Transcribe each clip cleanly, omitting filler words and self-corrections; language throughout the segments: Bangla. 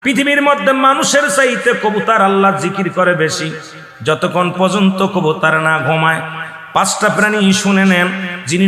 পৃথিবীর মধ্যে মানুষের চাইতে কবুতর আল্লাহ জিকির করে বেশি। যতক্ষণ পর্যন্ত কবুতর না ঘুমায়। পাঁচটা প্রাণী শুনে নেন। যিনি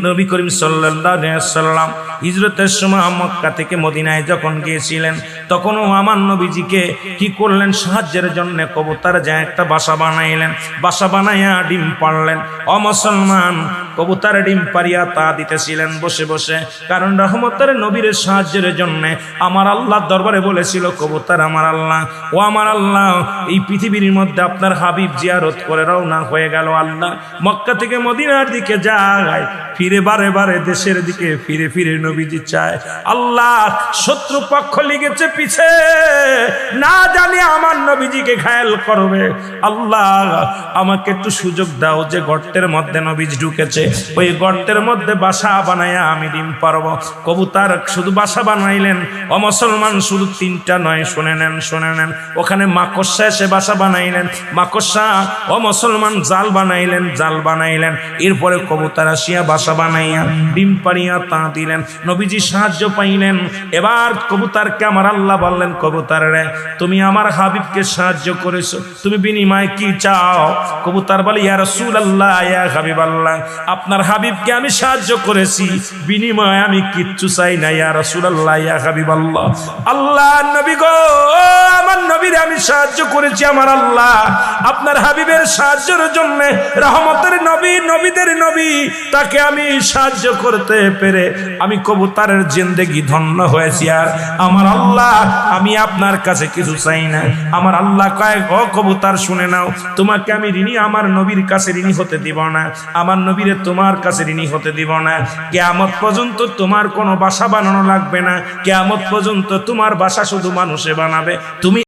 নবী করিম সাল্লাল্লাহু আলাইহি ওয়াসাল্লাম হিজরতের সময় মক্কা থেকে মদিনায় যখন গিয়েছিলেন, তখনও আমার নবীজিকে কি করলেন, সাহায্যের জন্য কবুতর যায় একটা বাসা বানাইলেন। বাসা বানাইয়া ডিম পাড়লেন। অমুসলমান কবুতর ডিম পারিয়া তা দিতেছিলেন বসে বসে, কারণ রহমতের নবীর সাহায্যের জন্য আমার আল্লাহর দরবারে বলেছিল, কবুতর আমার আল্লাহ, ও আমার আল্লাহ, এই পৃথিবীর মধ্যে আপনার হাবিব জিয়ারত করে রওনা হয়ে গেল। আল্লাহ মক্কা থেকে মদিনার দিকে যায়, ফিরে বারে বারে দেশের দিকে ফিরে ফিরে নবীজি চায়। আল্লাহ শত্রু পক্ষ লেগেছে পিছে, না জানি আমার নবীজিকে ঘায়েল করবে। আল্লাহ আমাকে একটু সুযোগ দাও, যে গর্তের মধ্যে নবীজি ঢুকেছে ওই গর্তের মধ্যে বাসা বানাইয়া আমি ডিম পারব। কবুতর শুধু বাসা বানাইলেন। ও মুসলমান, শুধু তিনটা নয়, শুনে নেন। ওখানে মাকড়সা এসে বাসা বানাইলেন। মাকড়সা ও মুসলমান জাল বানাইলেন। এরপরে কবুতর আসিয়া বাসা বানাইয়া ডিম পাড়িয়া তা দিলেন। নবীজি সাহায্য পাইলেন। এবার কবুতরকে আমার আল্লাহ বললেন, কবুতর রে, তুমি আমার হাবিবকে সাহায্য করেছো, তুমি বিনিময়ে কি চাও? কবুতর বলে, ইয়া রাসূলুল্লাহ, ইয়া হাবিবাল্লাহ, আপনার হাবিবকে আমি সাহায্য করেছি, বিনিময়ে আমি কিচ্ছু চাই না। ইয়া রাসূলুল্লাহ, ইয়া হাবিবাল্লাহ, আল্লাহ নবী গো, আমার নবীর আমি সাহায্য করেছি। আমার আল্লাহ আপনার হাবিবের সাহায্যের জন্য, রহমতের নবী, নবীদের নবী, তাকে আমি সাহায্য করতে পেরে আমি কবুতরের জিন্দেগি ধন্য হয়েছি। আর আমার আল্লাহ, আমি আপনার কাছে কিছু চাই না। আমার আল্লাহ কয়, ও কবুতর শুনে নাও, তোমাকে আমি ঋণী আমার নবীর কাছে ঋণী হতে দিব না, আমার নবীরে তোমার কাছে ঋণী হতে দিব না। কিয়ামত পর্যন্ত তোমার কোনো বাসা বানানো লাগবে না। কিয়ামত পর্যন্ত তোমার বাসা শুধু মানুষে বানাবে। তুমি